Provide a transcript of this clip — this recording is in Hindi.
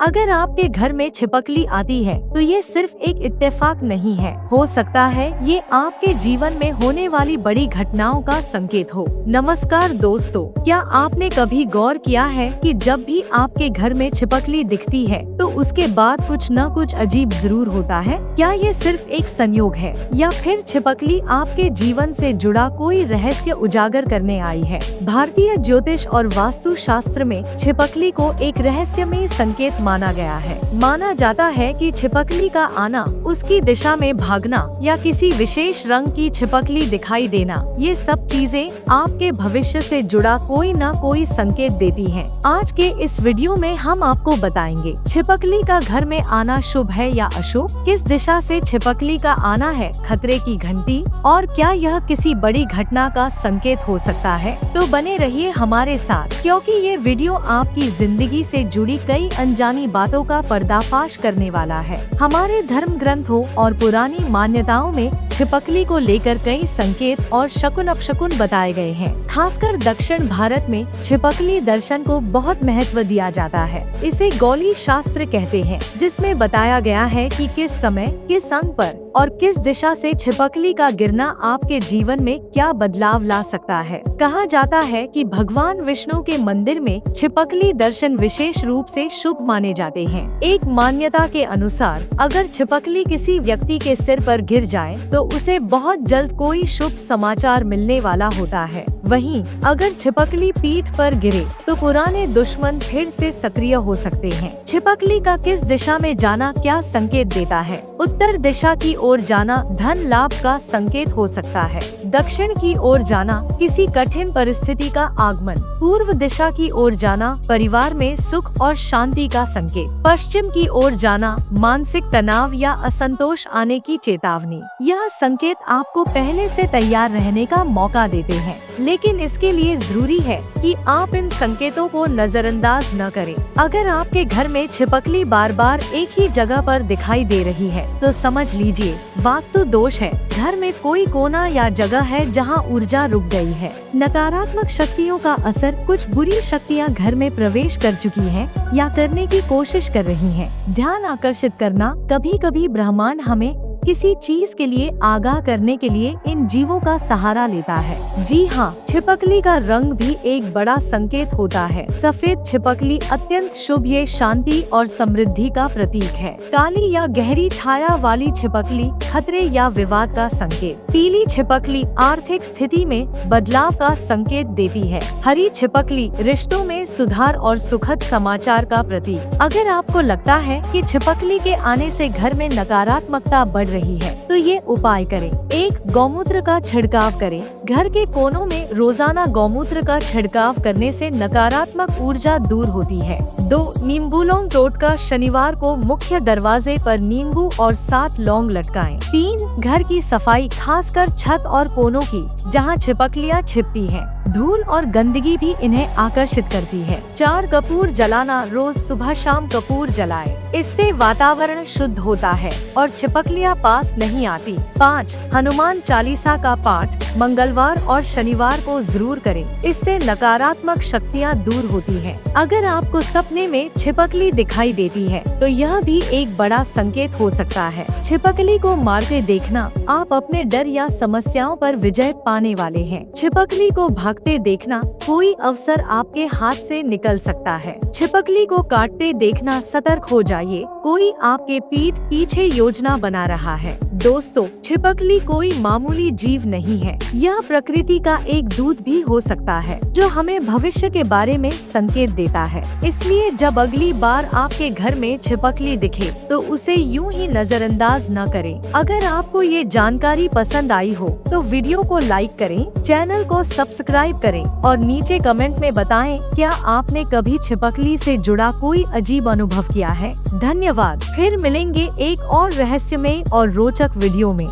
अगर आपके घर में छिपकली आती है तो ये सिर्फ एक इत्तेफाक नहीं है, हो सकता है ये आपके जीवन में होने वाली बड़ी घटनाओं का संकेत हो। नमस्कार दोस्तों, क्या आपने कभी गौर किया है कि जब भी आपके घर में छिपकली दिखती है तो उसके बाद कुछ न कुछ अजीब जरूर होता है? क्या ये सिर्फ एक संयोग है या फिर छिपकली आपके जीवन से जुड़ा कोई रहस्य उजागर करने आई है? भारतीय ज्योतिष और वास्तु शास्त्र में छिपकली को एक रहस्यमय संकेत माना गया है। माना जाता है कि छिपकली का आना, उसकी दिशा में भागना या किसी विशेष रंग की छिपकली दिखाई देना, ये सब चीजें आपके भविष्य से जुड़ा कोई न कोई संकेत देती हैं। आज के इस वीडियो में हम आपको बताएंगे छिपकली का घर में आना शुभ है या अशुभ, किस दिशा से छिपकली का आना है खतरे की घंटी, और क्या यह किसी बड़ी घटना का संकेत हो सकता है। तो बने रहिए हमारे साथ, क्योंकि ये वीडियो आपकी जिंदगी से जुड़ी कई अनजानी बातों का पर्दाफाश करने वाला है। हमारे धर्म ग्रंथों और पुरानी मान्यताओं में छिपकली को लेकर कई संकेत और शकुन अपशकुन बताए गए हैं। खासकर दक्षिण भारत में छिपकली दर्शन को बहुत महत्व दिया जाता है। इसे गौली शास्त्र कहते हैं, जिसमें बताया गया है कि किस समय, किस अंक पर और किस दिशा से छिपकली का गिरना आपके जीवन में क्या बदलाव ला सकता है। कहा जाता है कि भगवान विष्णु के मंदिर में छिपकली दर्शन विशेष रूप से शुभ माने जाते हैं। एक मान्यता के अनुसार अगर छिपकली किसी व्यक्ति के सिर पर गिर जाए तो उसे बहुत जल्द कोई शुभ समाचार मिलने वाला होता है। वहीं अगर छिपकली पीठ पर गिरे तो पुराने दुश्मन फिर से सक्रिय हो सकते हैं। छिपकली का किस दिशा में जाना क्या संकेत देता है? उत्तर दिशा की ओर जाना धन लाभ का संकेत हो सकता है। दक्षिण की ओर जाना किसी कठिन परिस्थिति का आगमन। पूर्व दिशा की ओर जाना परिवार में सुख और शांति का संकेत। पश्चिम की ओर जाना मानसिक तनाव या असंतोष आने की चेतावनी। यह संकेत आपको पहले से तैयार रहने का मौका देते हैं, लेकिन इसके लिए जरूरी है कि आप इन संकेतों को नजरअंदाज न करें। अगर आपके घर में छिपकली बार बार एक ही जगह पर दिखाई दे रही है तो समझ लीजिए वास्तु दोष है। घर में कोई कोना या जगह है जहां ऊर्जा रुक गई है। नकारात्मक शक्तियों का असर, कुछ बुरी शक्तियां घर में प्रवेश कर चुकी हैं या करने की कोशिश कर रही हैं। ध्यान आकर्षित करना, कभी कभी ब्रह्मांड हमें किसी चीज के लिए आगाह करने के लिए इन जीवों का सहारा लेता है। जी हाँ, छिपकली का रंग भी एक बड़ा संकेत होता है। सफेद छिपकली अत्यंत शुभ, ये शांति और समृद्धि का प्रतीक है। काली या गहरी छाया वाली छिपकली खतरे या विवाद का संकेत। पीली छिपकली आर्थिक स्थिति में बदलाव का संकेत देती है। हरी छिपकली रिश्तों में सुधार और सुखद समाचार का प्रतीक। अगर आपको लगता है कि छिपकली के आने से घर में नकारात्मकता बढ़ रही है तो ये उपाय करें। 1. गौमूत्र का छिड़काव करें। घर के कोनों में रोजाना गौमूत्र का छिड़काव करने से नकारात्मक ऊर्जा दूर होती है। 2. नींबू लौंग टोटका, शनिवार को मुख्य दरवाजे पर नींबू और 7 लौंग लटकाएं। 3. घर की सफाई, खासकर छत और कोनों की, जहां छिपकलियां छिपती हैं। धूल और गंदगी भी इन्हें आकर्षित करती है। 4. कपूर जलाना, रोज सुबह शाम कपूर जलाएं। इससे वातावरण शुद्ध होता है और छिपकलियां पास नहीं आती। 5. हनुमान चालीसा का पाठ मंगलवार और शनिवार को जरूर करें। इससे नकारात्मक शक्तियां दूर होती हैं। अगर आपको सपने में छिपकली दिखाई देती है तो यह भी एक बड़ा संकेत हो सकता है। छिपकली को मारते देखना, आप अपने डर या समस्याओं पर विजय पाने वाले हैं। छिपकली को भागते देखना, कोई अवसर आपके हाथ से निकल सकता है। छिपकली को काटते देखना, सतर्क हो जाइए, कोई आपके पीठ पीछे योजना बना रहा है। दोस्तों, छिपकली कोई मामूली जीव नहीं है, यह प्रकृति का एक दूत भी हो सकता है जो हमें भविष्य के बारे में संकेत देता है। इसलिए जब अगली बार आपके घर में छिपकली दिखे तो उसे यूं ही नजरअंदाज न करें। अगर आपको ये जानकारी पसंद आई हो तो वीडियो को लाइक करें, चैनल को सब्सक्राइब करें और नीचे कमेंट में बताएं क्या आपने कभी छिपकली से जुड़ा कोई अजीब अनुभव किया है। धन्यवाद। फिर मिलेंगे एक और रहस्यमय और रोचक वीडियो में।